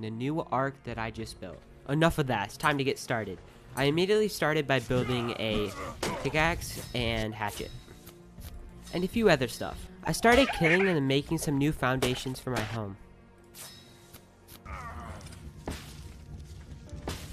the new ark that I just built. Enough of that, it's time to get started. I immediately started by building a pickaxe and hatchet, and a few other stuff. I started killing and then making some new foundations for my home.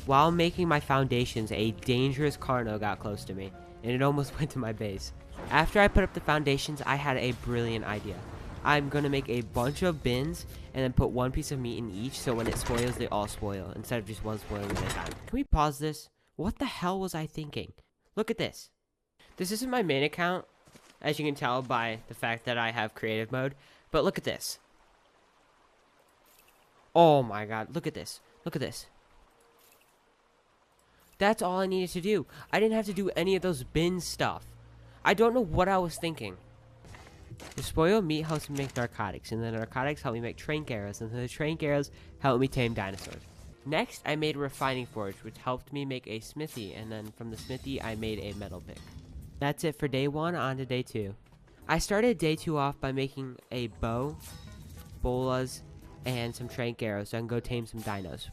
While making my foundations, a dangerous Carno got close to me, and it almost went to my base. After I put up the foundations, I had a brilliant idea. I'm gonna make a bunch of bins and then put one piece of meat in each, so when it spoils, they all spoil, instead of just one spoiling at a time. Can we pause this? What the hell was I thinking? Look at this. This isn't my main account, as you can tell by the fact that I have creative mode, but look at this. Oh my god, look at this. Look at this. That's all I needed to do. I didn't have to do any of those bin stuff. I don't know what I was thinking. The spoiled meat helps me make narcotics, and the narcotics help me make trank arrows, and the trank arrows help me tame dinosaurs. Next, I made a refining forge, which helped me make a smithy, and then from the smithy, I made a metal pick. That's it for day 1, on to day 2. I started day 2 off by making a bow, bolas, and some trank arrows so I can go tame some dinos.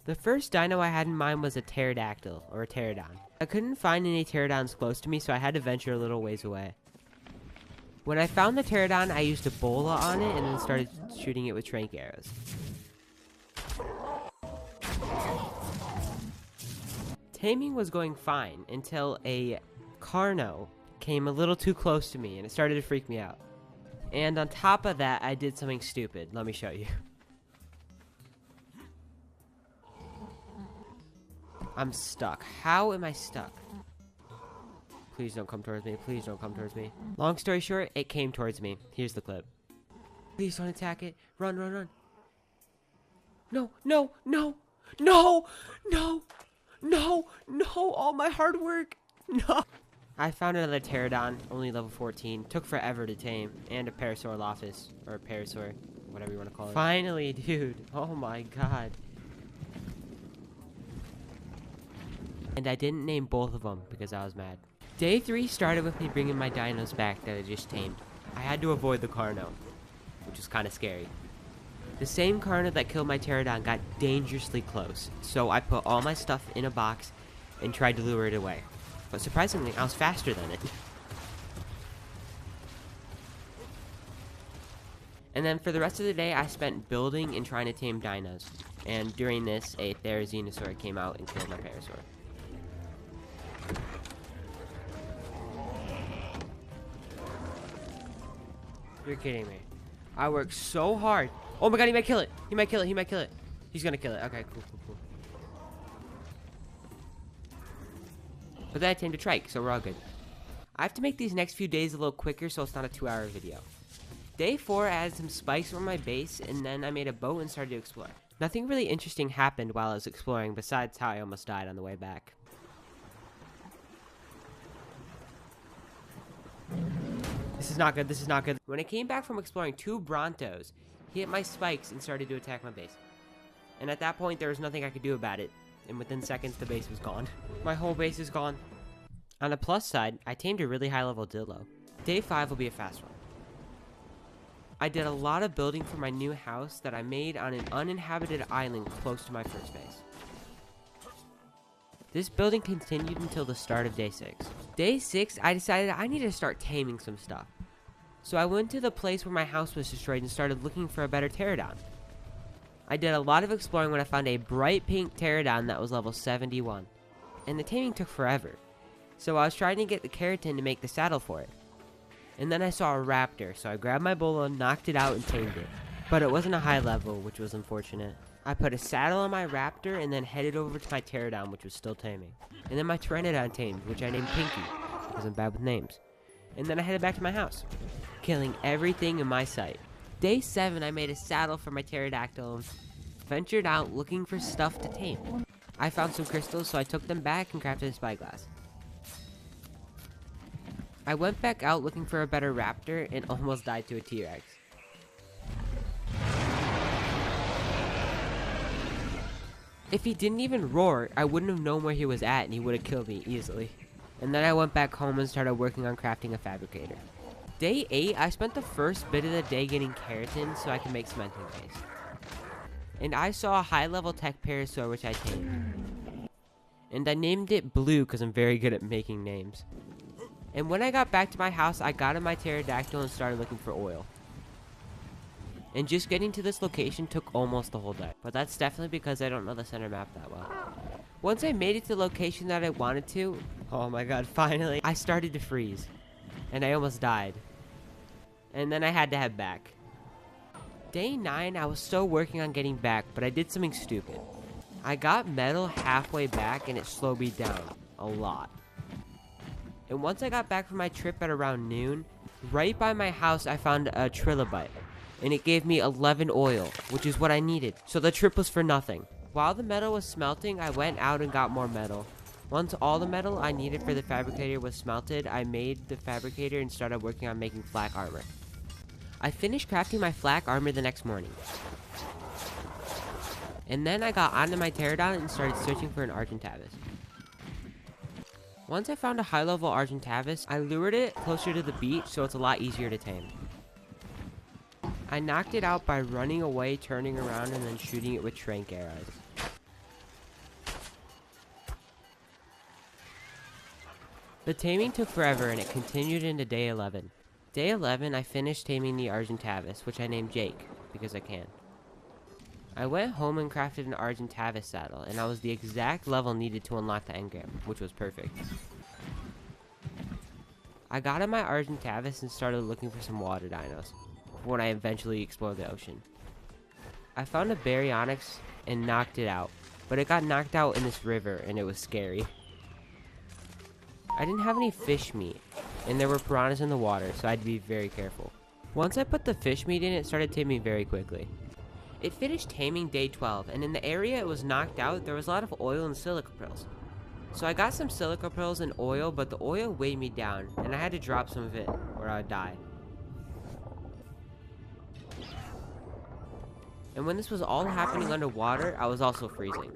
The first dino I had in mind was a pterodactyl, or a pterodon. I couldn't find any pterodons close to me, so I had to venture a little ways away. When I found the pterodon, I used a bola on it and then started shooting it with trank arrows. Taming was going fine until a Carno came a little too close to me and it started to freak me out. And on top of that, I did something stupid. Let me show you. I'm stuck. How am I stuck? Please don't come towards me. Please don't come towards me. Long story short, it came towards me. Here's the clip. Please don't attack it. Run, run, run. No, no, no, no, no, no, no. All my hard work. No. I found another pterodon, only level 14. Took forever to tame. And a Parasaurolophus, or a Parasaur, whatever you want to call it. Finally, dude. Oh my god. And I didn't name both of them because I was mad. Day 3 started with me bringing my dinos back that I just tamed. I had to avoid the Carno, which was kind of scary. The same Carno that killed my pterodon got dangerously close, so I put all my stuff in a box and tried to lure it away. But surprisingly, I was faster than it. And then for the rest of the day, I spent building and trying to tame dinos. And during this, a Therizinosaur came out and killed my Parasaur. You're kidding me. I worked so hard. Oh my god, he might kill it. He might kill it. He might kill it. He's gonna kill it. Okay, cool, cool, cool. But then I tamed a trike, so we're all good. I have to make these next few days a little quicker so it's not a 2-hour video. Day 4, I added some spikes for my base, and then I made a boat and started to explore. Nothing really interesting happened while I was exploring, besides how I almost died on the way back. This is not good, this is not good. When I came back from exploring 2 Brontos, he hit my spikes and started to attack my base. And at that point, there was nothing I could do about it. And within seconds, the base was gone. My whole base is gone. On the plus side, I tamed a really high level Dillo. Day 5 will be a fast one. I did a lot of building for my new house that I made on an uninhabited island close to my first base. This building continued until the start of day 6. Day 6, I decided I needed to start taming some stuff. So I went to the place where my house was destroyed and started looking for a better pterodon. I did a lot of exploring when I found a bright pink pterodon that was level 71. And the taming took forever. So I was trying to get the keratin to make the saddle for it. And then I saw a raptor, so I grabbed my bola, knocked it out, and tamed it. But it wasn't a high level, which was unfortunate. I put a saddle on my raptor and then headed over to my pterodon, which was still taming. And then my pteranodon tamed, which I named Pinky, because I'm bad with names. And then I headed back to my house, killing everything in my sight. Day 7, I made a saddle for my pterodactyl and ventured out looking for stuff to tame. I found some crystals, so I took them back and crafted a spyglass. I went back out looking for a better raptor and almost died to a T-Rex. If he didn't even roar, I wouldn't have known where he was at and he would have killed me easily. And then I went back home and started working on crafting a fabricator. Day 8, I spent the first bit of the day getting keratin so I can make cementing paste. and I saw a high-level tech parasaur which I tamed. And I named it Blue because I'm very good at making names. And when I got back to my house, I got in my pterodactyl and started looking for oil. And just getting to this location took almost the whole day. But that's definitely because I don't know the center map that well. Once I made it to the location that I wanted to, oh my god, finally, I started to freeze. And I almost died. And then I had to head back. Day 9, I was still working on getting back, but I did something stupid. I got metal halfway back and it slowed me down a lot. And once I got back from my trip at around noon, right by my house I found a trilobite. And it gave me 11 oil, which is what I needed. So the trip was for nothing. While the metal was smelting, I went out and got more metal. Once all the metal I needed for the fabricator was smelted, I made the fabricator and started working on making flak armor. I finished crafting my flak armor the next morning. And then I got onto my pterodon and started searching for an Argentavis. Once I found a high-level Argentavis, I lured it closer to the beach so it's a lot easier to tame. I knocked it out by running away, turning around, and then shooting it with tranq arrows. The taming took forever and it continued into day 11. Day 11, I finished taming the Argentavis, which I named Jake, because I can. I went home and crafted an Argentavis saddle, and I was the exact level needed to unlock the engram, which was perfect. I got on my Argentavis and started looking for some water dinos, when I eventually explored the ocean. I found a Baryonyx and knocked it out, but it got knocked out in this river, and it was scary. I didn't have any fish meat, and there were piranhas in the water, so I had to be very careful. Once I put the fish meat in, it started taming very quickly. It finished taming day 12, and in the area it was knocked out, there was a lot of oil and silica pearls. So I got some silica pearls and oil, but the oil weighed me down, and I had to drop some of it, or I would die. And when this was all happening underwater, I was also freezing.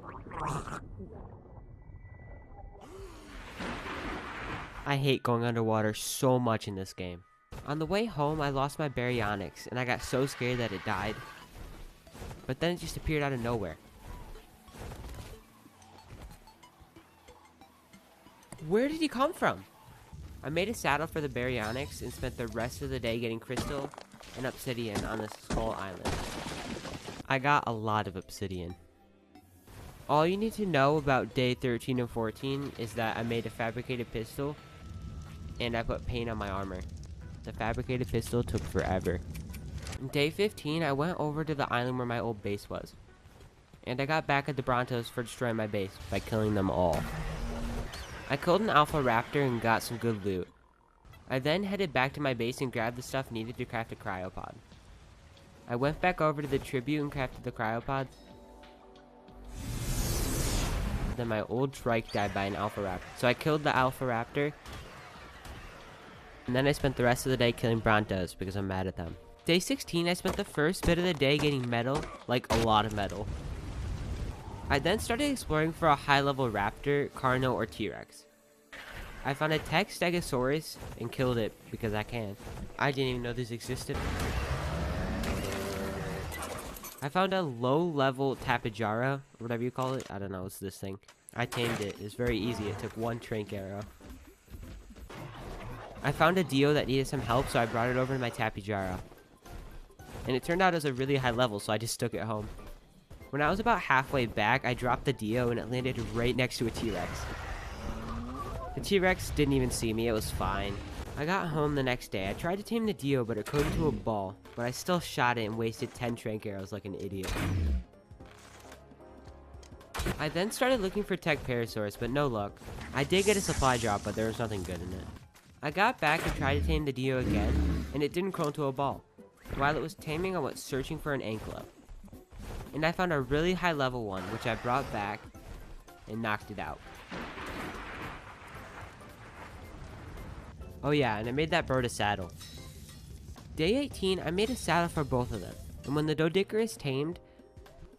I hate going underwater so much in this game. On the way home, I lost my Baryonyx, and I got so scared that it died. But then it just appeared out of nowhere. Where did he come from? I made a saddle for the Baryonyx and spent the rest of the day getting crystal and obsidian on this small island. I got a lot of obsidian. All you need to know about day 13 and 14 is that I made a fabricated pistol and I put paint on my armor. The fabricated pistol took forever. Day 15, I went over to the island where my old base was. And I got back at the Brontos for destroying my base by killing them all. I killed an alpha raptor and got some good loot. I then headed back to my base and grabbed the stuff needed to craft a cryopod. I went back over to the tribute and crafted the cryopod. Then my old trike died by an alpha raptor. So I killed the alpha raptor. And then I spent the rest of the day killing Brontos because I'm mad at them. Day 16, I spent the first bit of the day getting metal, like a lot of metal. I then started exploring for a high-level raptor, Carno, or T-Rex. I found a tech Stegosaurus and killed it because I can. I didn't even know this existed. I found a low-level Tapejara, or whatever you call it. I don't know, it's this thing. I tamed it. It's very easy. It took one tranq arrow. I found a Dio that needed some help, so I brought it over to my Tapejara. And it turned out it was a really high level, so I just took it home. When I was about halfway back, I dropped the Dio and it landed right next to a T-Rex. The T-Rex didn't even see me, it was fine. I got home the next day. I tried to tame the Dio, but it coded into a ball. But I still shot it and wasted 10 tranq arrows like an idiot. I then started looking for tech Parasaurus, but no luck. I did get a supply drop, but there was nothing good in it. I got back and tried to tame the Dio again, and it didn't curl into a ball. While it was taming, I went searching for an Anklo. And I found a really high level one, which I brought back and knocked it out. Oh yeah, and I made that bird a saddle. Day 18, I made a saddle for both of them. And when the Doedicurus tamed,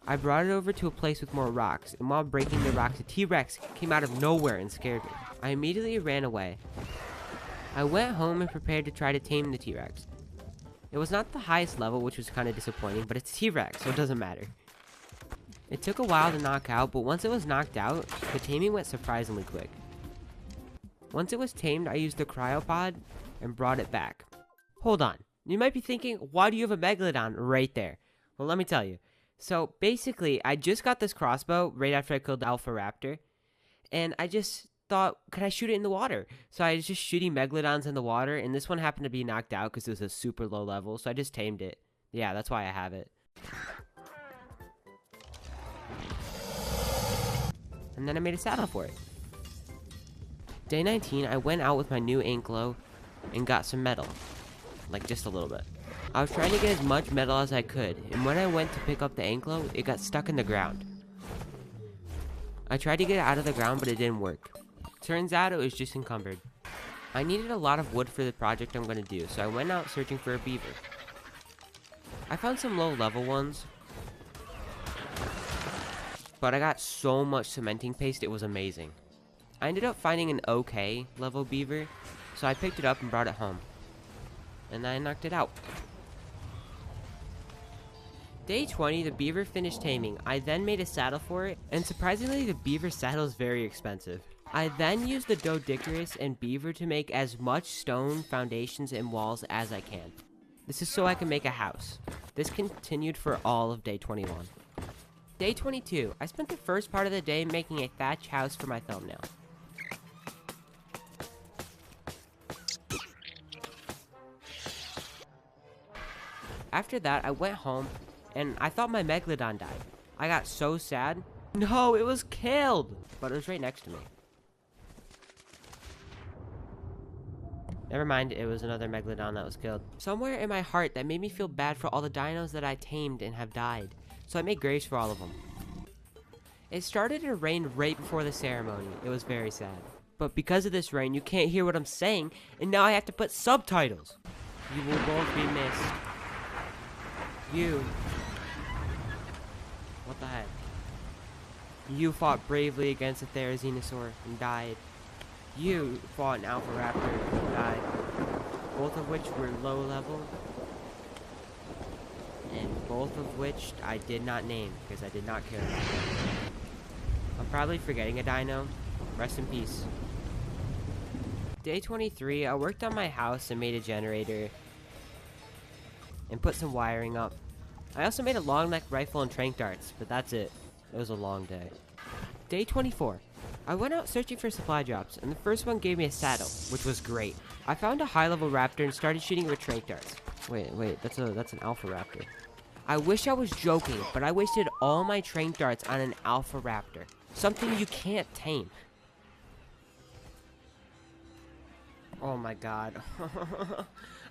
I brought it over to a place with more rocks. And while breaking the rocks, a T-Rex came out of nowhere and scared me. I immediately ran away. I went home and prepared to try to tame the T-Rex. It was not the highest level, which was kind of disappointing, but it's T-Rex, so it doesn't matter. It took a while to knock out, but once it was knocked out, the taming went surprisingly quick. Once it was tamed, I used the cryopod and brought it back. Hold on. You might be thinking, why do you have a Megalodon right there? Well, let me tell you. So, basically, I just got this crossbow right after I killed the Alpha Raptor, and I just thought, can I shoot it in the water? So I was just shooting Megalodons in the water, and this one happened to be knocked out because it was a super low level, so I just tamed it. Yeah, that's why I have it. And then I made a saddle for it. Day 19, I went out with my new Inklo and got some metal. Like, just a little bit. I was trying to get as much metal as I could, and when I went to pick up the Inklo, it got stuck in the ground. I tried to get it out of the ground, but it didn't work. Turns out it was just encumbered. I needed a lot of wood for the project I'm going to do, so I went out searching for a beaver. I found some low level ones, but I got so much cementing paste, it was amazing. I ended up finding an okay level beaver, so I picked it up and brought it home. And I knocked it out. Day 20, the beaver finished taming. I then made a saddle for it, and surprisingly, the beaver saddle is very expensive. I then used the Doedicurus and beaver to make as much stone foundations and walls as I can. This is so I can make a house. This continued for all of day 21. Day 22, I spent the first part of the day making a thatch house for my thumbnail. After that, I went home, and I thought my Megalodon died. I got so sad. No, it was killed! But it was right next to me. Never mind, it was another Megalodon that was killed. Somewhere in my heart, that made me feel bad for all the dinos that I tamed and have died. So I made graves for all of them. It started to rain right before the ceremony. It was very sad. But because of this rain, you can't hear what I'm saying, and now I have to put subtitles. You will both be missed. You. What the heck? You fought bravely against a Therizinosaur and died. You fought an Alpha Raptor and died. Both of which were low level. And both of which I did not name because I did not care about them. I'm probably forgetting a dino. Rest in peace. Day 23, I worked on my house and made a generator. And put some wiring up. I also made a long neck rifle and tranq darts, but that's it. It was a long day. Day 24. I went out searching for supply drops, and the first one gave me a saddle, which was great. I found a high level raptor and started shooting it with tranq darts. Wait, that's an alpha raptor. I wish I was joking, but I wasted all my tranq darts on an alpha raptor. Something you can't tame. Oh my god.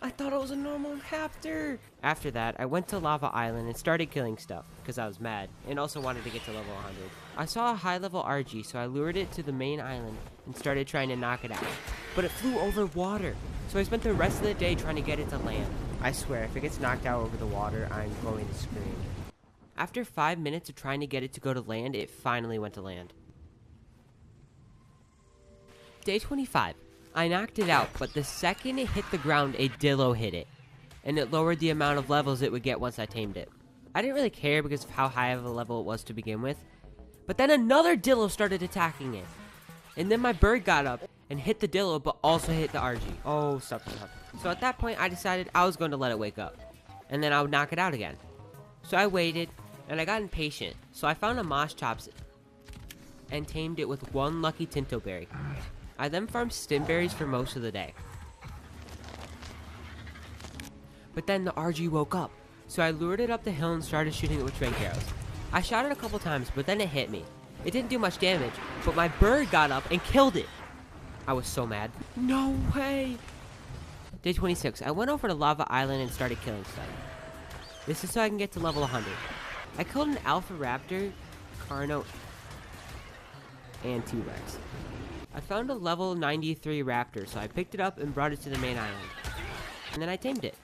I thought it was a normal raptor! After that, I went to Lava Island and started killing stuff, because I was mad, and also wanted to get to level 100. I saw a high level RG, so I lured it to the main island and started trying to knock it out. But it flew over water, so I spent the rest of the day trying to get it to land. I swear, if it gets knocked out over the water, I'm going to scream. After 5 minutes of trying to get it to go to land, it finally went to land. Day 25. I knocked it out, but the second it hit the ground, a Dillo hit it, and it lowered the amount of levels it would get once I tamed it. I didn't really care because of how high of a level it was to begin with, but then another Dillo started attacking it, and then my bird got up and hit the Dillo, but also hit the RG. Oh, stop. So at that point, I decided I was going to let it wake up, and then I would knock it out again. So I waited, and I got impatient, so I found a Moschops and tamed it with one lucky Tinto Berry. I then farmed stimberries for most of the day. But then the RG woke up, so I lured it up the hill and started shooting it with tranq arrows. I shot it a couple times, but then it hit me. It didn't do much damage, but my bird got up and killed it. I was so mad. No way! Day 26, I went over to Lava Island and started killing stuff. This is so I can get to level 100. I killed an Alpha Raptor, Carno, and T-Rex. I found a level 93 raptor, so I picked it up and brought it to the main island. And then I tamed it.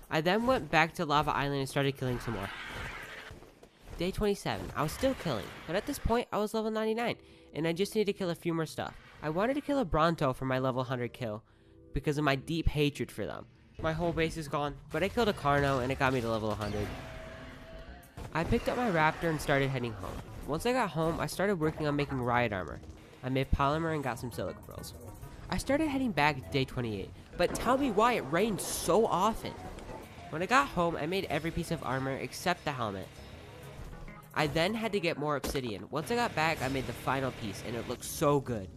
I then went back to Lava Island and started killing some more. Day 27, I was still killing, but at this point I was level 99, and I just needed to kill a few more stuff. I wanted to kill a Bronto for my level 100 kill, because of my deep hatred for them. My whole base is gone, but I killed a Carno and it got me to level 100. I picked up my raptor and started heading home. Once I got home, I started working on making riot armor. I made polymer and got some silica pearls. I started heading back day 28, but tell me why it rained so often. When I got home, I made every piece of armor except the helmet. I then had to get more obsidian. Once I got back, I made the final piece, and it looked so good.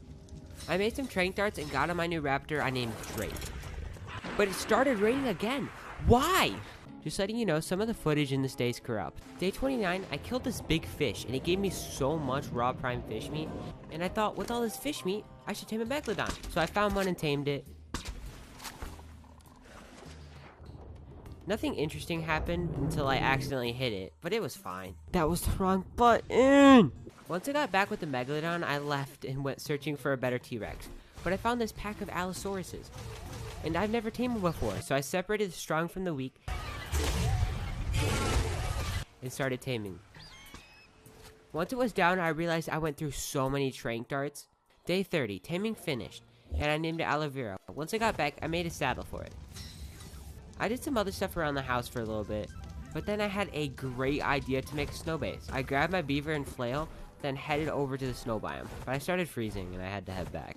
I made some trank darts and got on my new raptor I named Drake. But it started raining again. Why? Just letting you know, some of the footage in this day is corrupt. Day 29, I killed this big fish, and it gave me so much raw prime fish meat, and I thought, with all this fish meat, I should tame a megalodon. So I found one and tamed it. Nothing interesting happened until I accidentally hit it, but it was fine. That was the wrong button! Once I got back with the megalodon, I left and went searching for a better T-Rex. But I found this pack of Allosauruses, and I've never tamed them before, so I separated the strong from the weak and started taming. Once it was down, I realized I went through so many trank darts. Day 30, taming finished, and I named it Aloe Vera. Once I got back, I made a saddle for it. I did some other stuff around the house for a little bit, but then I had a great idea to make a snow base. I grabbed my beaver and flail, then headed over to the snow biome, but I started freezing and I had to head back.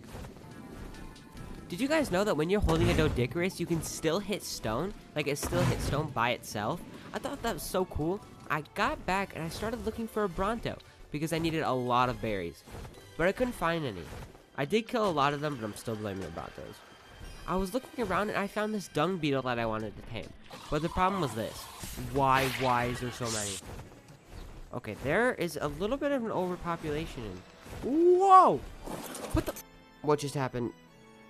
Did you guys know that when you're holding a Doedicurus, you can still hit stone? Like, it still hits stone by itself? I thought that was so cool. I got back and I started looking for a Bronto, because I needed a lot of berries. But I couldn't find any. I did kill a lot of them, but I'm still blaming the Brontos. I was looking around and I found this dung beetle that I wanted to tame. But the problem was this. Why is there so many? Okay, there is a little bit of an overpopulation. Whoa! What the? What just happened?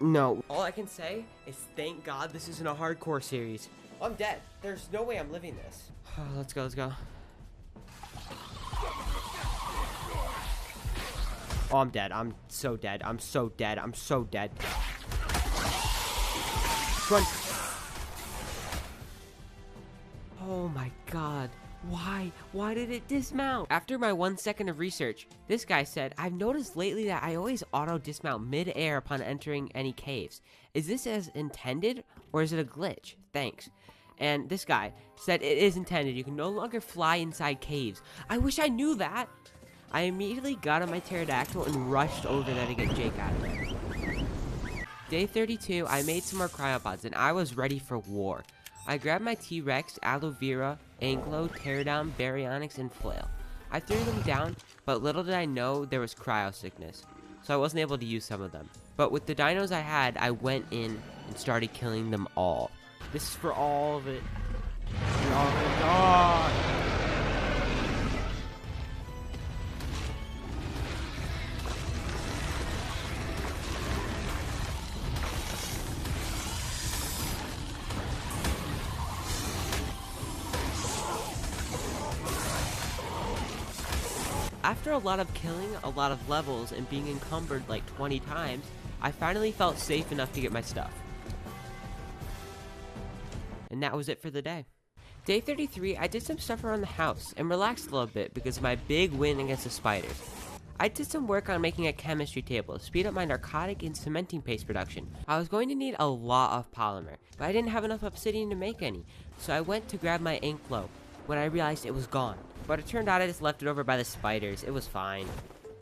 No. All I can say is thank God this isn't a hardcore series. I'm dead. There's no way I'm living this. Let's go, let's go. Oh, I'm dead. I'm so dead. I'm so dead. I'm so dead. Run. Oh my God. Why? Why did it dismount? After my 1 second of research, this guy said, I've noticed lately that I always auto-dismount mid-air upon entering any caves. Is this as intended, or is it a glitch? Thanks. And this guy said it is intended. You can no longer fly inside caves. I wish I knew that. I immediately got on my pterodactyl and rushed over there to get Jake out of there. Day 32, I made some more cryopods, and I was ready for war. I grabbed my T-Rex, Aloe Vera, Anglo, Pterodon, Baryonyx, and Flail. I threw them down, but little did I know there was cryo sickness, so I wasn't able to use some of them. But with the dinos I had, I went in and started killing them all. This is for all of it. Oh my God! After a lot of killing, a lot of levels, and being encumbered like 20 times, I finally felt safe enough to get my stuff. And that was it for the day. Day 33, I did some stuff around the house and relaxed a little bit because of my big win against the spiders. I did some work on making a chemistry table to speed up my narcotic and cementing paste production. I was going to need a lot of polymer, but I didn't have enough obsidian to make any, so I went to grab my ink flow when I realized it was gone. But it turned out I just left it over by the spiders. It was fine.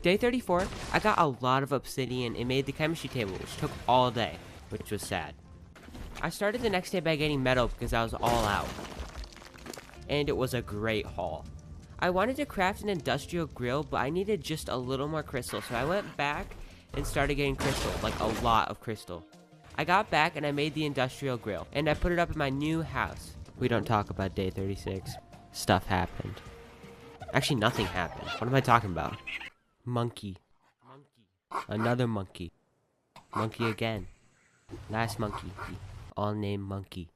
Day 34, I got a lot of obsidian and made the chemistry table, which took all day, which was sad. I started the next day by getting metal because I was all out. And it was a great haul. I wanted to craft an industrial grill, but I needed just a little more crystal, so I went back and started getting crystal, like a lot of crystal. I got back and I made the industrial grill, and I put it up in my new house. We don't talk about day 36. Stuff happened. Actually, nothing happened. What am I talking about? Monkey. Another monkey. Monkey again. Last monkey. All named Monkey.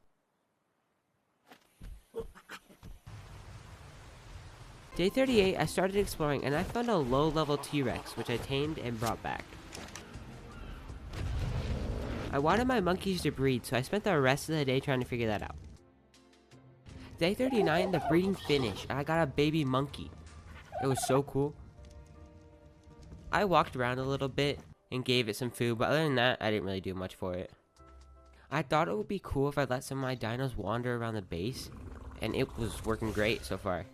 Day 38, I started exploring and I found a low-level T-Rex, which I tamed and brought back. I wanted my monkeys to breed, so I spent the rest of the day trying to figure that out. Day 39, the breeding finished, and I got a baby monkey. It was so cool. I walked around a little bit and gave it some food, but other than that, I didn't really do much for it. I thought it would be cool if I let some of my dinos wander around the base, and it was working great so far.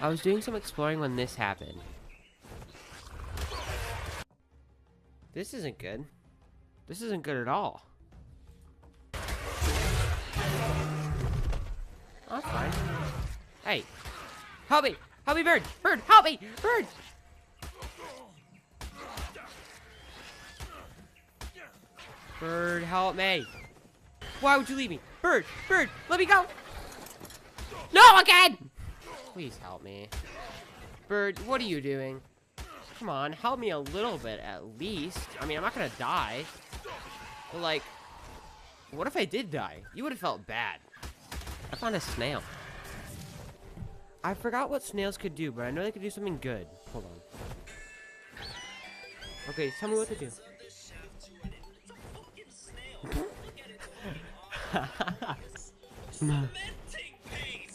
I was doing some exploring when this happened. This isn't good. This isn't good at all. I'm fine. Hey, help me! Help me, bird! Bird, help me! Bird! Bird, help me! Why would you leave me? Bird! Bird! Let me go! No, again! Please help me. Bird, what are you doing? Come on, help me a little bit at least. I mean, I'm not gonna die. But like, what if I did die? You would have felt bad. I found a snail. I forgot what snails could do, but I know they could do something good. Hold on. Okay, tell me what to do.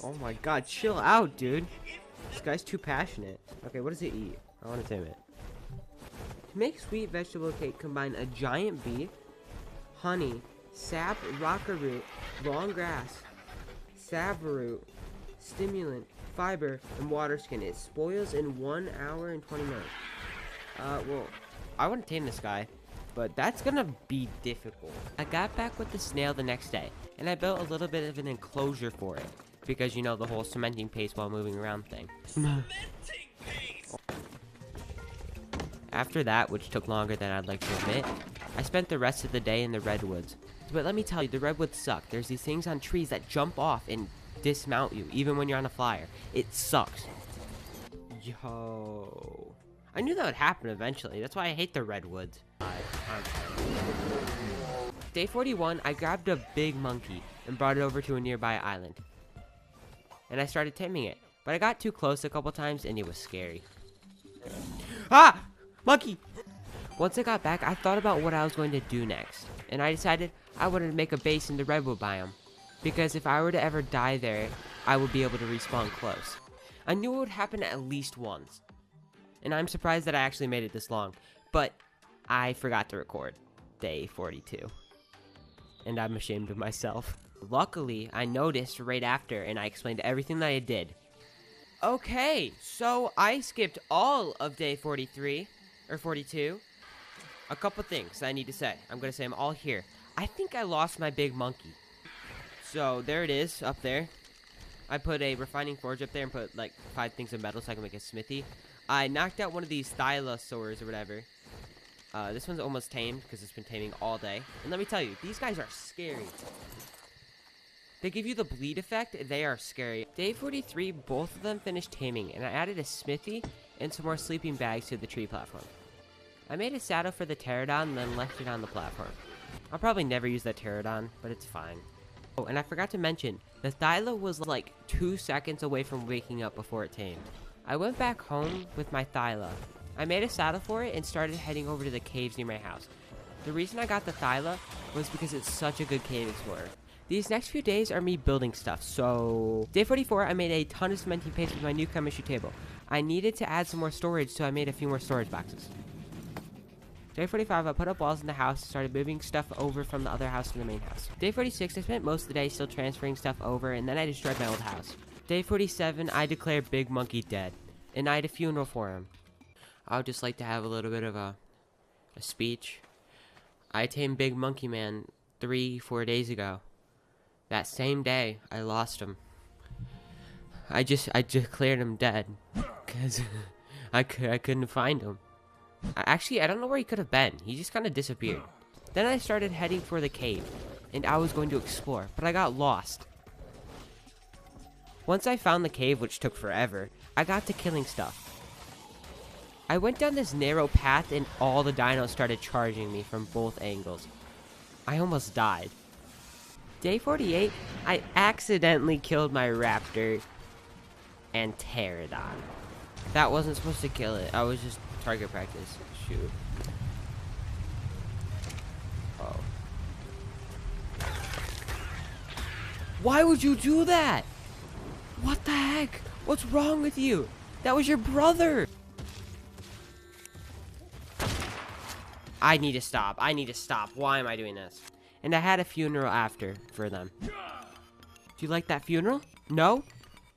Oh my god, chill out, dude. This guy's too passionate. Okay, what does it eat? I want to tame it. To make sweet vegetable cake, combine a giant beet, honey, sap, rocker root, long grass, saveroot, stimulant, fiber, and water skin. It spoils in 1 hour and 20 minutes. Well, I want to tame this guy, but that's gonna be difficult. I got back with the snail the next day, and I built a little bit of an enclosure for it, because you know the whole cementing paste while moving around thing. After that, which took longer than I'd like to admit, I spent the rest of the day in the redwoods. But let me tell you, the redwoods suck. There's these things on trees that jump off and dismount you, even when you're on a flyer. It sucks. Yo. I knew that would happen eventually. That's why I hate the redwoods. Day 41, I grabbed a big monkey and brought it over to a nearby island. And I started taming it. But I got too close a couple times and it was scary. Ah! Monkey! Once I got back, I thought about what I was going to do next. And I decided I wanted to make a base in the redwood biome. Because if I were to ever die there, I would be able to respawn close. I knew it would happen at least once. And I'm surprised that I actually made it this long. But I forgot to record day 42. And I'm ashamed of myself. Luckily, I noticed right after and I explained everything that I did. Okay, so I skipped all of day 43, or 42. A couple things I need to say. I'm going to say them all here. I think I lost my big monkey. So there it is, up there. I put a refining forge up there and put like 5 things of metal so I can make a smithy. I knocked out one of these thylosaurs or whatever. This one's almost tamed because it's been taming all day. And let me tell you, these guys are scary. They give you the bleed effect. They are scary. Day 43, both of them finished taming, and I added a smithy and some more sleeping bags to the tree platform. I made a saddle for the pterodon and then left it on the platform. I'll probably never use that pterodon, but it's fine. Oh, and I forgot to mention, the thyla was like 2 seconds away from waking up before it tamed. I went back home with my thyla. I made a saddle for it and started heading over to the caves near my house. The reason I got the thyla was because it's such a good cave explorer. These next few days are me building stuff, so... Day 44, I made a ton of cementing paste with my new chemistry table. I needed to add some more storage, so I made a few more storage boxes. Day 45, I put up walls in the house and started moving stuff over from the other house to the main house. Day 46, I spent most of the day still transferring stuff over, and then I destroyed my old house. Day 47, I declared Big Monkey dead, and I had a funeral for him. I would just like to have a little bit of a speech. I tamed Big Monkey Man 3-4 days ago. That same day, I lost him. I declared him dead because I couldn't find him. Actually, I don't know where he could have been. He just kind of disappeared. Then I started heading for the cave, and I was going to explore, but I got lost. Once I found the cave, which took forever, I got to killing stuff. I went down this narrow path, and all the dinos started charging me from both angles. I almost died. Day 48, I accidentally killed my raptor and pterodon. That wasn't supposed to kill it. I was just target practice. Shoot. Oh. Why would you do that? What the heck? What's wrong with you? That was your brother. I need to stop. I need to stop. Why am I doing this? And I had a funeral after for them. Do you like that funeral? No?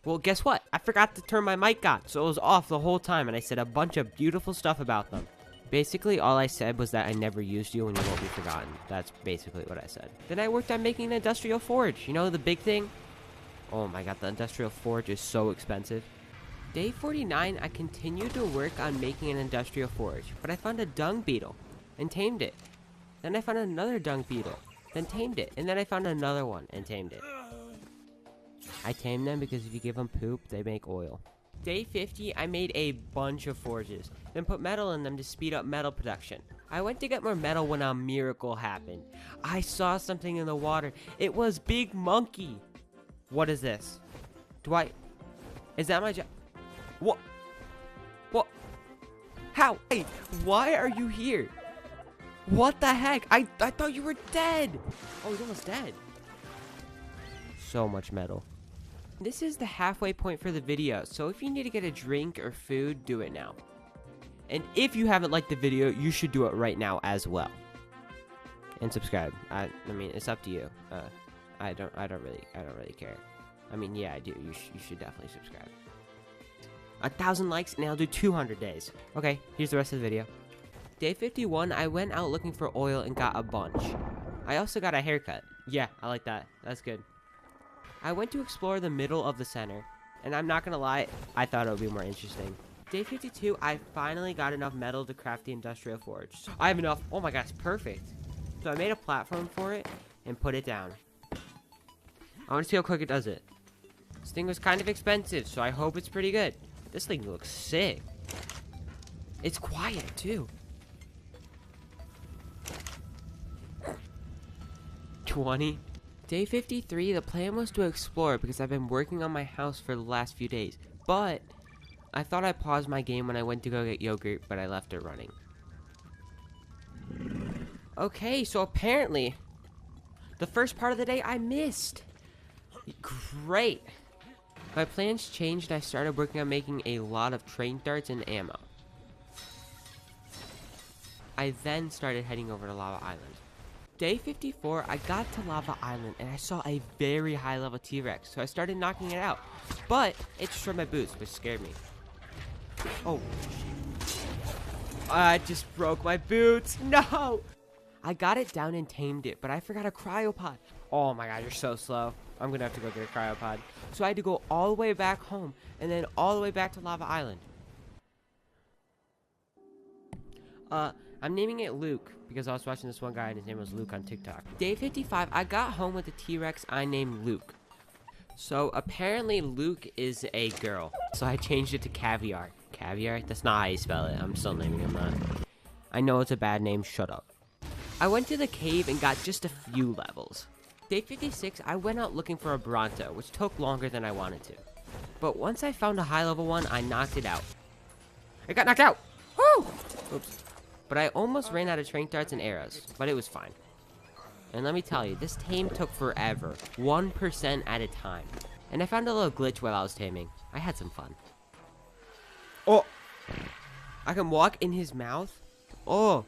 Well, guess what? I forgot to turn my mic on, so it was off the whole time, and I said a bunch of beautiful stuff about them. Basically, all I said was that I never used you and you won't be forgotten. That's basically what I said. Then I worked on making an industrial forge. You know, the big thing? Oh my god, the industrial forge is so expensive. Day 49, I continued to work on making an industrial forge, but I found a dung beetle and tamed it. Then I found another dung beetle, then tamed it, and then I found another one and tamed it. I tamed them because if you give them poop, they make oil. Day 50, I made a bunch of forges, then put metal in them to speed up metal production. I went to get more metal when a miracle happened. I saw something in the water. It was Big Monkey. What is this? Is that my job? What? What? How? Hey, why are you here? What the heck? I thought you were dead. Oh, he's almost dead. So much metal. This is the halfway point for the video, so if you need to get a drink or food, do it now. And if you haven't liked the video, you should do it right now as well. And subscribe. I mean, it's up to you. I don't really care. I mean, yeah, I do. You should definitely subscribe. 1,000 likes, and I'll do 200 days. Okay, here's the rest of the video. Day 51, I went out looking for oil and got a bunch. I also got a haircut. Yeah, I like that. That's good. I went to explore the middle of the center, and I'm not gonna lie, I thought it would be more interesting. Day 52, I finally got enough metal to craft the industrial forge. I have enough. Oh my god, it's perfect. So I made a platform for it and put it down. I want to see how quick it does it. This thing was kind of expensive, so I hope it's pretty good. This thing looks sick. It's quiet, too. 20. Day 53, the plan was to explore because I've been working on my house for the last few days. But I thought I paused my game when I went to go get yogurt, but I left it running. Okay, so apparently the first part of the day I missed. Great. My plans changed and I started working on making a lot of train darts and ammo. I then started heading over to Lava Island. Day 54, I got to Lava Island and I saw a very high level T-Rex, so I started knocking it out. But it destroyed my boots, which scared me. Oh, I just broke my boots. No! I got it down and tamed it, but I forgot a cryopod. Oh my god, you're so slow. I'm gonna have to go get a cryopod. So I had to go all the way back home and then all the way back to Lava Island. I'm naming it Luke because I was watching this one guy and his name was Luke on TikTok. Day 55, I got home with a T-Rex I named Luke. So apparently Luke is a girl. So I changed it to Caviar. Caviar? That's not how you spell it. I'm still naming him that. I know it's a bad name. Shut up. I went to the cave and got just a few levels. Day 56, I went out looking for a Bronto, which took longer than I wanted to. But once I found a high level one, I knocked it out. I got knocked out! Woo! Oops. But I almost ran out of train darts and arrows, but it was fine. And let me tell you, this tame took forever, 1% at a time. And I found a little glitch while I was taming. I had some fun. Oh! I can walk in his mouth? Oh!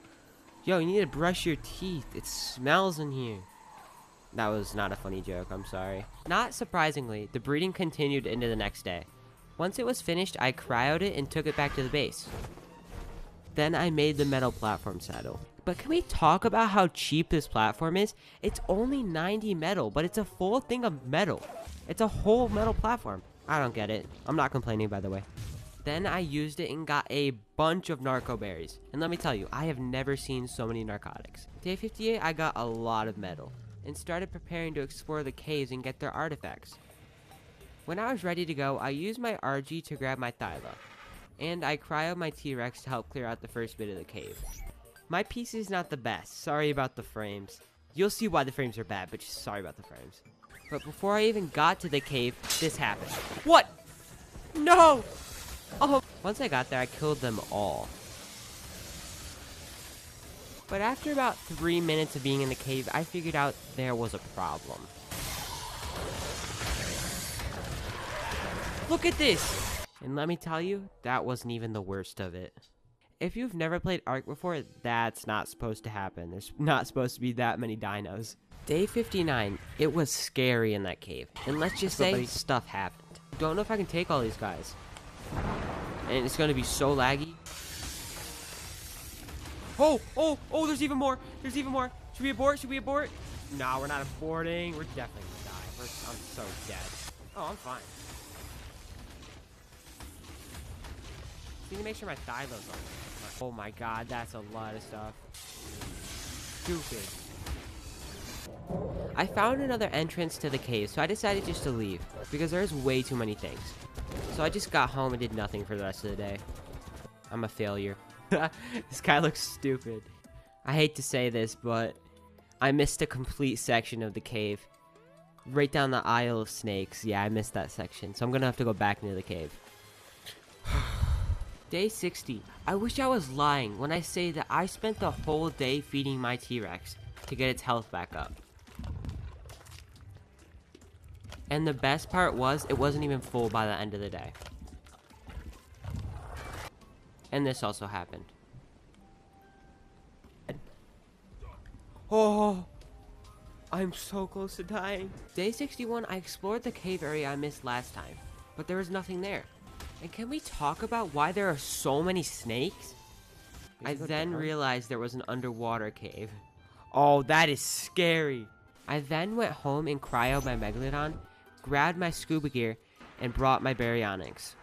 Yo, you need to brush your teeth. It smells in here. That was not a funny joke, I'm sorry. Not surprisingly, the breeding continued into the next day. Once it was finished, I cryoed it and took it back to the base. Then I made the metal platform saddle. But can we talk about how cheap this platform is? It's only 90 metal, but it's a full thing of metal. It's a whole metal platform. I don't get it. I'm not complaining, by the way. Then I used it and got a bunch of narco berries. And let me tell you, I have never seen so many narcotics. Day 58, I got a lot of metal and started preparing to explore the caves and get their artifacts. When I was ready to go, I used my RG to grab my Thyla, and I cryoed my T-Rex to help clear out the first bit of the cave. My PC is not the best, sorry about the frames. You'll see why the frames are bad, but just sorry about the frames. But before I even got to the cave, this happened. What? No! Oh! Once I got there, I killed them all. But after about 3 minutes of being in the cave, I figured out there was a problem. Look at this! And let me tell you, that wasn't even the worst of it. If you've never played Ark before, that's not supposed to happen. There's not supposed to be that many dinos. Day 59, it was scary in that cave. And let's just say, stuff happened. Don't know if I can take all these guys. And it's gonna be so laggy. Oh, there's even more. There's even more. Should we abort? Should we abort? No, we're not aborting. We're definitely gonna die. I'm so dead. Oh, I'm fine. Need to make sure my thigh loads on. Oh my god, that's a lot of stuff. Stupid. I found another entrance to the cave, so I decided just to leave, because there's way too many things. So I just got home and did nothing for the rest of the day. I'm a failure. This guy looks stupid. I hate to say this, but I missed a complete section of the cave. Right down the aisle of snakes. Yeah, I missed that section, so I'm gonna have to go back into the cave. Day 60. I wish I was lying when I say that I spent the whole day feeding my T-Rex to get its health back up. And the best part was, it wasn't even full by the end of the day. And this also happened. Oh, I'm so close to dying. Day 61, I explored the cave area I missed last time, but there was nothing there. And can we talk about why there are so many snakes? I then realized there was an underwater cave. Oh, that is scary. I then went home and cryoed my Megalodon, grabbed my scuba gear, and brought my baryonyx.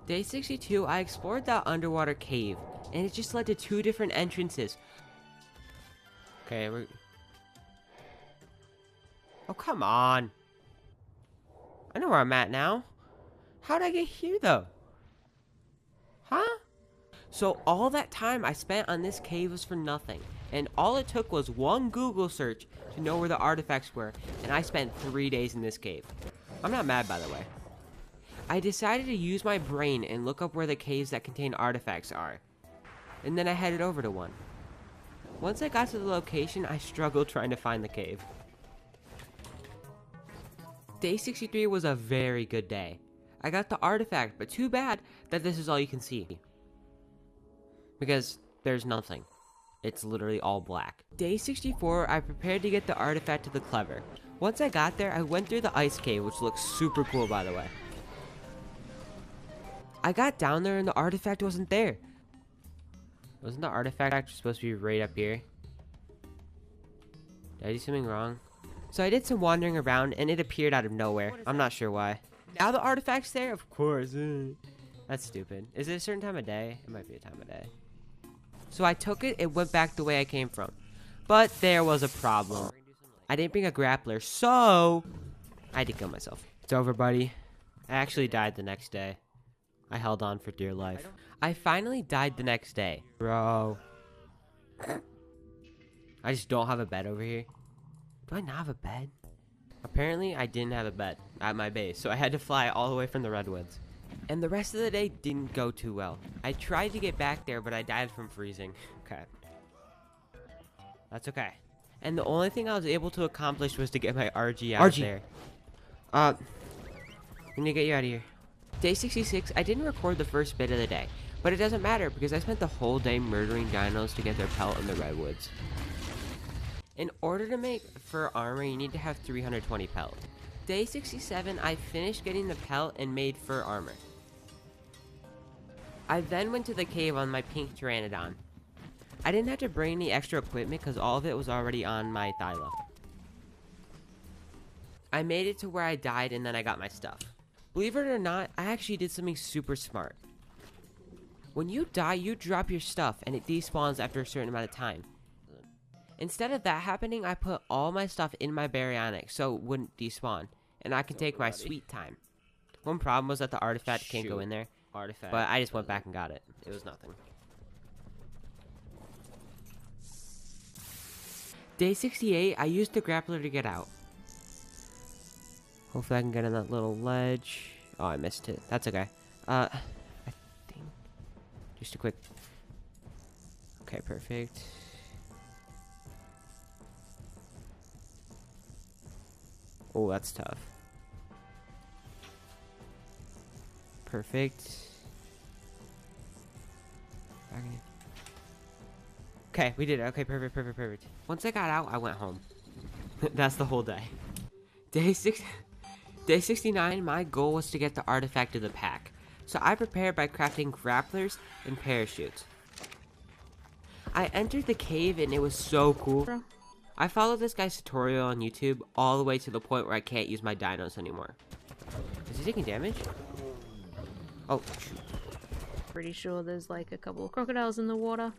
Day 62, I explored that underwater cave, and it just led to 2 different entrances. Okay, oh, come on. I know where I'm at now. How'd I get here, though? Huh? So all that time I spent on this cave was for nothing. And all it took was one Google search to know where the artifacts were. And I spent 3 days in this cave. I'm not mad, by the way. I decided to use my brain and look up where the caves that contain artifacts are. And then I headed over to one. Once I got to the location, I struggled trying to find the cave. Day 63 was a very good day. I got the artifact, but too bad that this is all you can see. Because there's nothing. It's literally all black. Day 64, I prepared to get the artifact to the Clever. Once I got there, I went through the ice cave, which looks super cool, by the way. I got down there and the artifact wasn't there. Wasn't the artifact supposed to be right up here? Did I do something wrong? So I did some wandering around and it appeared out of nowhere. I'm not sure why. Now the artifact's there? Of course. That's stupid. Is it a certain time of day? It might be a time of day. So I took it and went back the way I came from. But there was a problem. I didn't bring a grappler, so I had to kill myself. It's over, buddy. I actually died the next day. I held on for dear life. I finally died the next day. Bro. I just don't have a bed over here. Do I not have a bed? Apparently, I didn't have a bed at my base, so I had to fly all the way from the Redwoods. And the rest of the day didn't go too well. I tried to get back there, but I died from freezing. Okay. That's okay. And the only thing I was able to accomplish was to get my RG out of there. I'm gonna get you out of here. Day 66, I didn't record the first bit of the day, but it doesn't matter because I spent the whole day murdering dinos to get their pelt in the Redwoods. In order to make fur armor, you need to have 320 pelt. Day 67, I finished getting the pelt and made fur armor. I then went to the cave on my pink Pteranodon. I didn't have to bring any extra equipment because all of it was already on my Thyla. I made it to where I died and then I got my stuff. Believe it or not, I actually did something super smart. When you die, you drop your stuff and it despawns after a certain amount of time. Instead of that happening, I put all my stuff in my baryonyx so it wouldn't despawn. And I can take my sweet time. One problem was that the artifact can't go in there. But I just went back and got it. It was nothing. Day 68, I used the grappler to get out. Hopefully I can get on that little ledge. Oh, I missed it. That's okay. I think... Just a quick... Okay, perfect. Oh, that's tough. Perfect. Okay, we did it. Okay, perfect, perfect, perfect. Once I got out, I went home. That's the whole day. Day Day 69, my goal was to get the artifact of the pack, so I prepared by crafting grapplers and parachutes. I entered the cave and it was so cool. I followed this guy's tutorial on YouTube all the way to the point where I can't use my dinos anymore. Is he taking damage? Oh, shoot. Pretty sure there's like a couple of crocodiles in the water.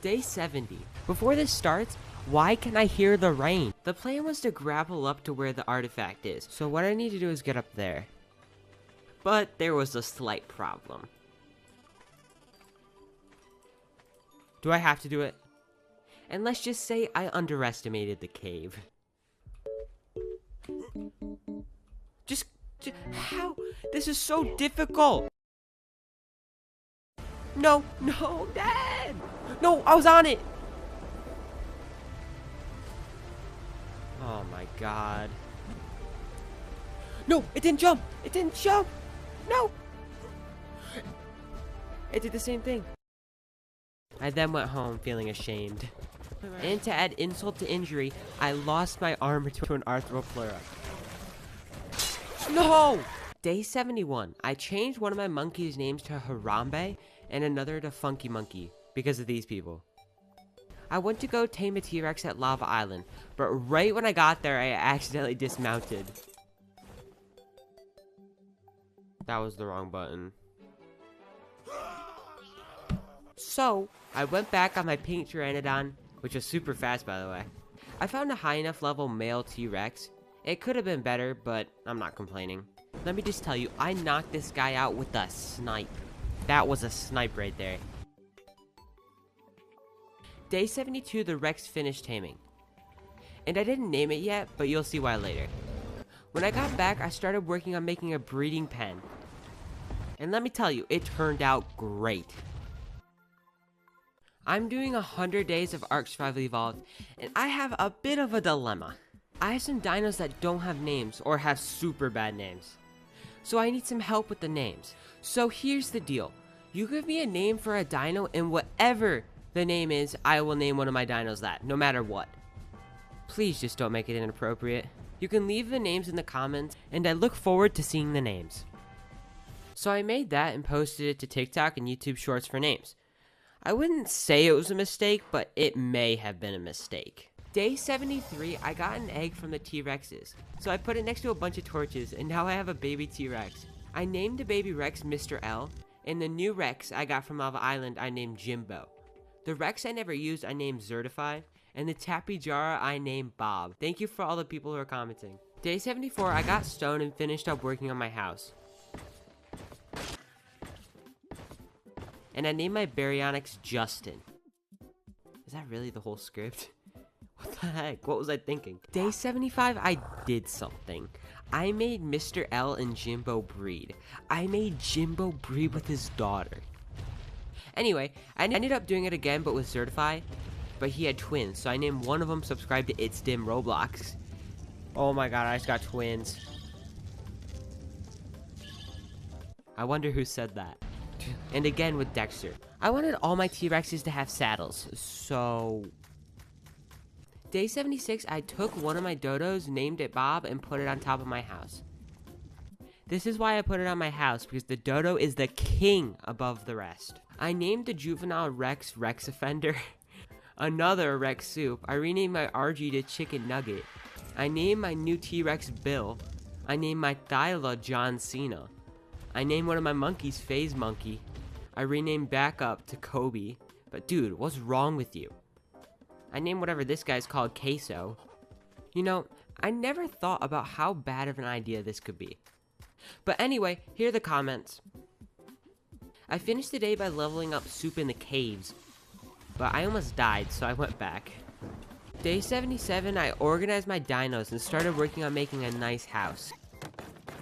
Day 70. Before this starts, why can I hear the rain? The plan was to grapple up to where the artifact is, so what I need to do is get up there. But there was a slight problem. Do I have to do it? And let's just say I underestimated the cave. Just how? This is so difficult. No, Dad! No, I was on it! Oh my god. No, it didn't jump! It didn't jump! No! It did the same thing. I then went home feeling ashamed. And to add insult to injury, I lost my armor to an Arthropleura. No! Day 71. I changed one of my monkeys' names to Harambe and another to Funky Monkey because of these people. I went to go tame a T-Rex at Lava Island, but right when I got there, I accidentally dismounted. That was the wrong button. So, I went back on my pink Pteranodon, which was super fast by the way. I found a high enough level male T-Rex. It could have been better, but I'm not complaining. Let me just tell you, I knocked this guy out with a snipe. That was a snipe right there. Day 72, the Rex finished taming. And I didn't name it yet, but you'll see why later. When I got back, I started working on making a breeding pen. And let me tell you, it turned out great. I'm doing 100 days of Ark Survival Evolved, and I have a bit of a dilemma. I have some dinos that don't have names, or have super bad names. So I need some help with the names. So here's the deal. You give me a name for a dino, and whatever the name is, I will name one of my dinos that, no matter what. Please just don't make it inappropriate. You can leave the names in the comments, and I look forward to seeing the names. So I made that and posted it to TikTok and YouTube Shorts for names. I wouldn't say it was a mistake, but it may have been a mistake. Day 73, I got an egg from the T-Rexes. So I put it next to a bunch of torches, and now I have a baby T-Rex. I named the baby Rex Mr. L, and the new Rex I got from Lava Island I named Jimbo. The Rex I never used I named Zertified, and the Tapijara I named Bob. Thank you for all the people who are commenting. Day 74, I got stoned and finished up working on my house. And I named my Baryonyx Justin. Is that really the whole script? What the heck? What was I thinking? Day 75, I did something. I made Mr. L and Jimbo breed. I made Jimbo breed with his daughter. Anyway, I ended up doing it again, but with Certify. But he had twins, so I named one of them subscribe to It's Dim Roblox. Oh my god, I just got twins. I wonder who said that. And again with Dexter. I wanted all my T-Rexes to have saddles, so... Day 76, I took one of my dodos, named it Bob, and put it on top of my house. This is why I put it on my house, because the dodo is the king above the rest. I named the juvenile Rex Rex Offender. Another Rex Soup. I renamed my RG to Chicken Nugget. I named my new T-Rex Bill. I named my Thyla John Cena. I named one of my monkeys Phase Monkey. I renamed Backup to Kobe. But dude, what's wrong with you? I named whatever this guy's called Queso. You know, I never thought about how bad of an idea this could be. But anyway, here are the comments. I finished the day by leveling up Soup in the caves. But I almost died, so I went back. Day 77, I organized my dinos and started working on making a nice house.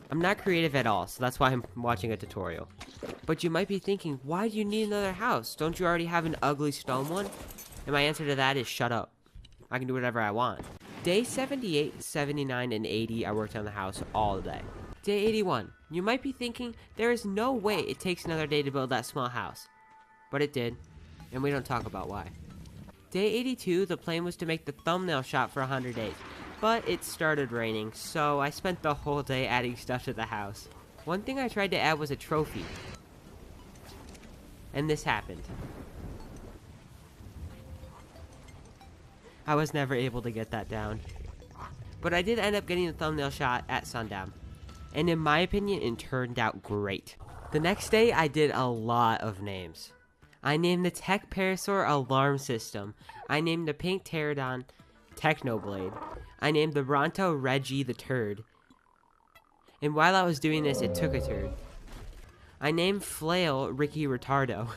I'm not creative at all, so that's why I'm watching a tutorial. But you might be thinking, why do you need another house? Don't you already have an ugly stone one? And my answer to that is shut up. I can do whatever I want. Day 78, 79, and 80, I worked on the house all day. Day 81, you might be thinking, there is no way it takes another day to build that small house. But it did, and we don't talk about why. Day 82, the plan was to make the thumbnail shot for 100 days. But it started raining, so I spent the whole day adding stuff to the house. One thing I tried to add was a trophy. And this happened. I was never able to get that down. But I did end up getting the thumbnail shot at sundown. And in my opinion, it turned out great. The next day, I did a lot of names. I named the Tech Parasaur Alarm System. I named the Pink Pterodon Technoblade. I named the Bronto Reggie the Turd. And while I was doing this, it took a turd. I named Flail Ricky Retardo.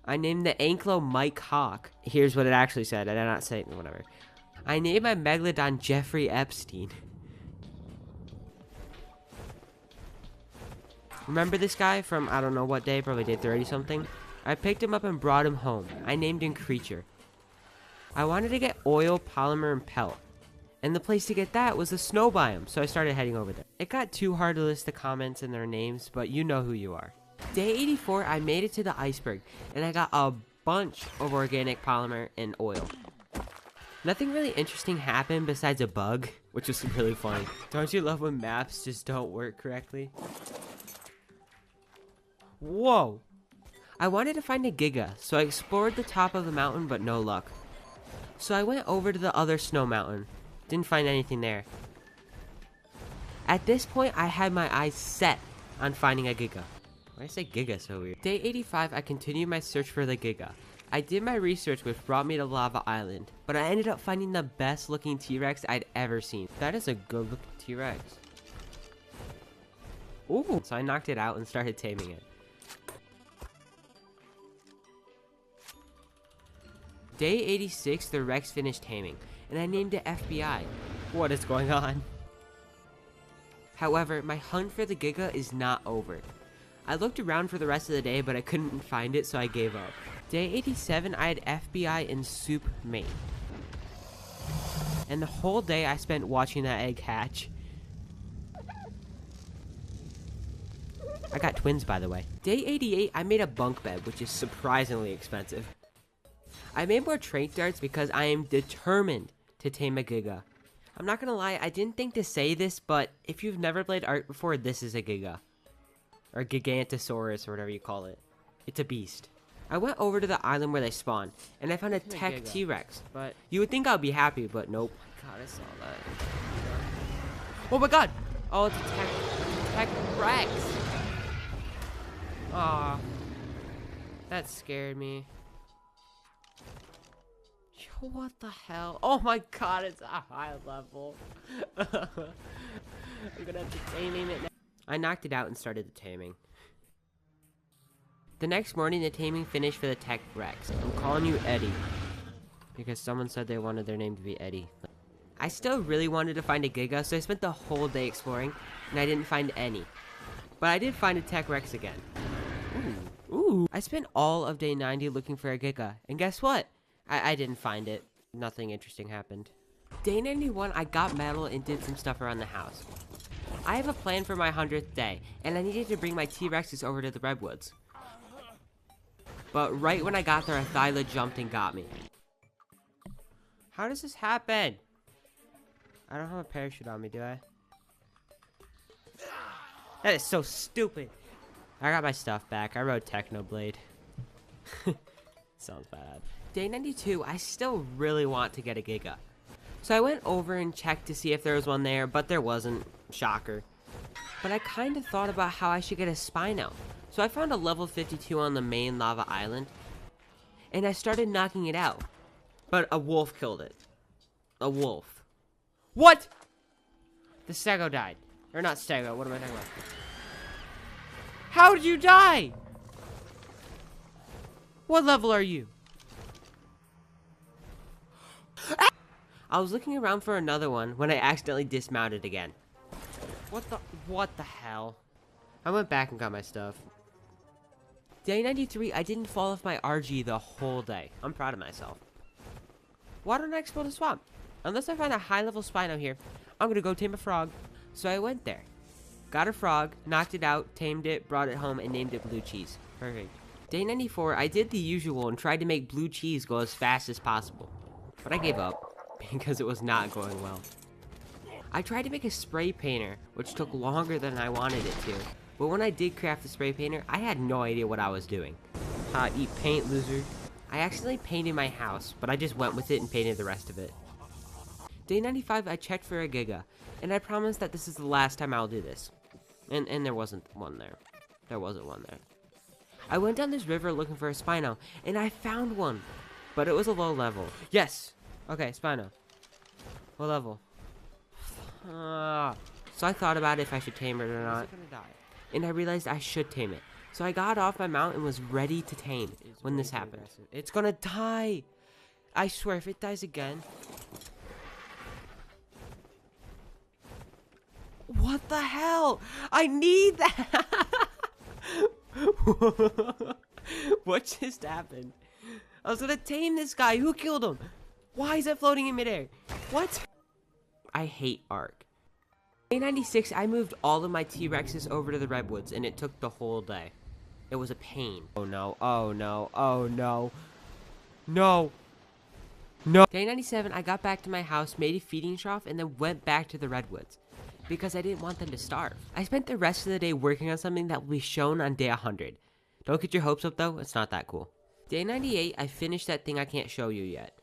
I named the Anklo Mike Hawk. Here's what it actually said. I did not say whatever. I named my Megalodon Jeffrey Epstein. Remember this guy from I don't know what day, probably day 30 something? I picked him up and brought him home. I named him Creature. I wanted to get oil, polymer, and pelt. And the place to get that was the snow biome, so I started heading over there. It got too hard to list the comments and their names, but you know who you are. Day 84, I made it to the iceberg, and I got a bunch of organic polymer and oil. Nothing really interesting happened besides a bug, which was really funny. Don't you love when maps just don't work correctly? Whoa! I wanted to find a Giga, so I explored the top of the mountain, but no luck. So I went over to the other snow mountain. Didn't find anything there. At this point, I had my eyes set on finding a Giga. Why did I say Giga so weird? Day 85, I continued my search for the Giga. I did my research, which brought me to Lava Island, but I ended up finding the best looking T-Rex I'd ever seen. That is a good looking T-Rex. Ooh! So I knocked it out and started taming it. Day 86, the Rex finished taming, and I named it FBI. What is going on? However, my hunt for the Giga is not over. I looked around for the rest of the day, but I couldn't find it, so I gave up. Day 87, I had FBI and soup mate. And the whole day I spent watching that egg hatch. I got twins, by the way. Day 88, I made a bunk bed, which is surprisingly expensive. I made more trait darts because I am determined to tame a Giga. I'm not gonna lie, I didn't think to say this, but if you've never played Ark before, this is a Giga. Or Gigantosaurus, or whatever you call it. It's a beast. I went over to the island where they spawn, and I found a Tech T-Rex. But you would think I'd be happy, but nope. God, I saw that. Oh my god! Oh, it's a Tech Rex! Aw. That scared me. Yo, what the hell? Oh my god, it's a high level. I'm gonna have to tame it now. I knocked it out and started the taming. The next morning, the taming finished for the Tech Rex. I'm calling you Eddie, because someone said they wanted their name to be Eddie. I still really wanted to find a Giga, so I spent the whole day exploring, and I didn't find any. But I did find a Tech Rex again. Ooh. I spent all of day 90 looking for a Giga, and guess what? I didn't find it. Nothing interesting happened. Day 91, I got metal and did some stuff around the house. I have a plan for my 100th day, and I needed to bring my T-Rexes over to the Redwoods. But right when I got there, a Thyla jumped and got me. How does this happen? I don't have a parachute on me, do I? That is so stupid. I got my stuff back. I rode Technoblade. Sounds bad. Day 92, I still really want to get a Giga. So I went over and checked to see if there was one there, but there wasn't. Shocker. But I kind of thought about how I should get a Spino. So I found a level 52 on the main lava island, and I started knocking it out. But a wolf killed it. A wolf. What? The Stego died. Or not Stego, what am I talking about? How did you die? What level are you? I was looking around for another one when I accidentally dismounted again. What the hell? I went back and got my stuff. Day 93, I didn't fall off my RG the whole day. I'm proud of myself. Why don't I explore the swamp? Unless I find a high-level Spino here, I'm gonna go tame a frog. So I went there. Got a frog, knocked it out, tamed it, brought it home, and named it Blue Cheese. Perfect. Day 94, I did the usual and tried to make Blue Cheese go as fast as possible. But I gave up. because it was not going well. I tried to make a spray painter, which took longer than I wanted it to. But when I did craft the spray painter, I had no idea what I was doing. Eat paint, loser. I accidentally painted my house, but I just went with it and painted the rest of it. Day 95, I checked for a Giga, and I promised that this is the last time I'll do this. And there wasn't one there. There wasn't one there. I went down this river looking for a Spino, and I found one. But it was a low level. Yes! Okay, Spino. What level? So I thought about if I should tame it or not. And I realized I should tame it. So I got off my mount and was ready to tame when this happened. It's gonna die! I swear, if it dies again... What the hell? I need that! What just happened? I was gonna tame this guy. Who killed him? Why is it floating in midair? What? I hate Ark. Day 96, I moved all of my T-Rexes over to the Redwoods, and it took the whole day. It was a pain. Oh no, oh no, oh no. No. No. Day 97, I got back to my house, made a feeding trough, and then went back to the Redwoods. Because I didn't want them to starve. I spent the rest of the day working on something that will be shown on day 100. Don't get your hopes up though, it's not that cool. Day 98, I finished that thing I can't show you yet.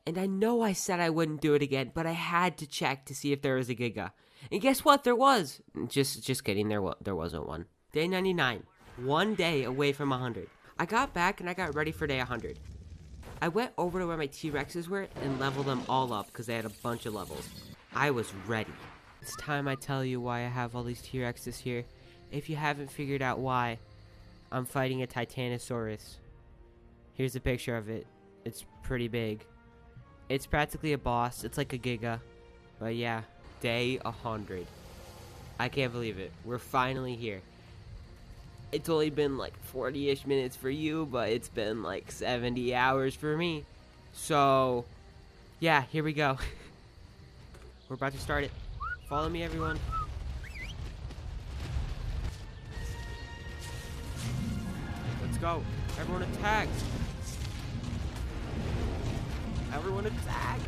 And I know I said I wouldn't do it again, but I had to check to see if there was a Giga. And guess what? There was. Just kidding, there wasn't one. Day 99, one day away from 100. I got back and I got ready for day 100. I went over to where my T-Rexes were and leveled them all up because they had a bunch of levels. I was ready. It's time I tell you why I have all these T-Rexes here. If you haven't figured out why, I'm fighting a Titanosaurus. Here's a picture of it. It's pretty big. It's practically a boss. It's like a Giga. But yeah, day 100. I can't believe it. We're finally here. It's only been like 40-ish minutes for you, but it's been like 70 hours for me. So, yeah, here we go. We're about to start it. Follow me, everyone. Let's go. Everyone attack. Everyone attack.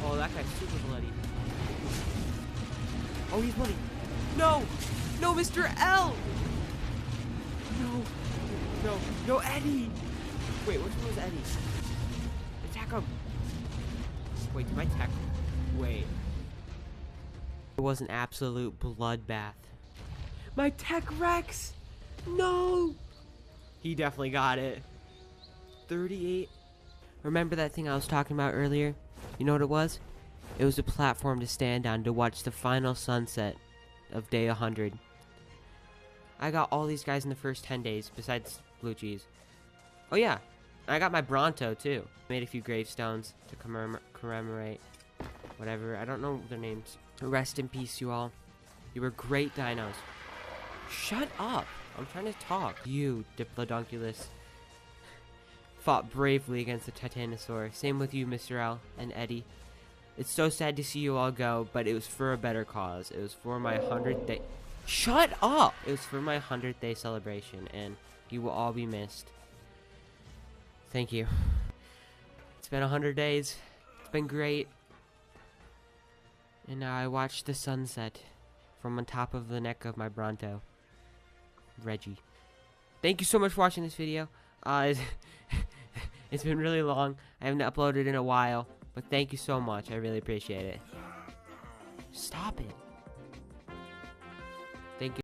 Oh, that guy's super bloody. Oh, he's bloody. No! No, Mr. L! No. No. No, Eddie! Wait, which one was Eddie? Attack him. Wait, did my attack? Wait. It was an absolute bloodbath. My Tech Rex! No! He definitely got it. 38. Remember that thing I was talking about earlier? You know what it was? It was a platform to stand on to watch the final sunset of day 100. I got all these guys in the first 10 days, besides Blue Cheese. Oh yeah, I got my Bronto too. Made a few gravestones to commemorate whatever. I don't know their names. Rest in peace, you all. You were great dinos. Shut up! I'm trying to talk. You, Diplodocus, fought bravely against the Titanosaur. Same with you, Mr. L and Eddie. It's so sad to see you all go, but it was for a better cause. It was for my 100th day. Shut up! It was for my 100th day celebration, and you will all be missed. Thank you. It's been 100 days. It's been great. And now I watch the sunset from on top of the neck of my Bronto, Reggie. Thank you so much for watching this video. It's been really long. I haven't uploaded in a while, but thank you so much. I really appreciate it. Stop it.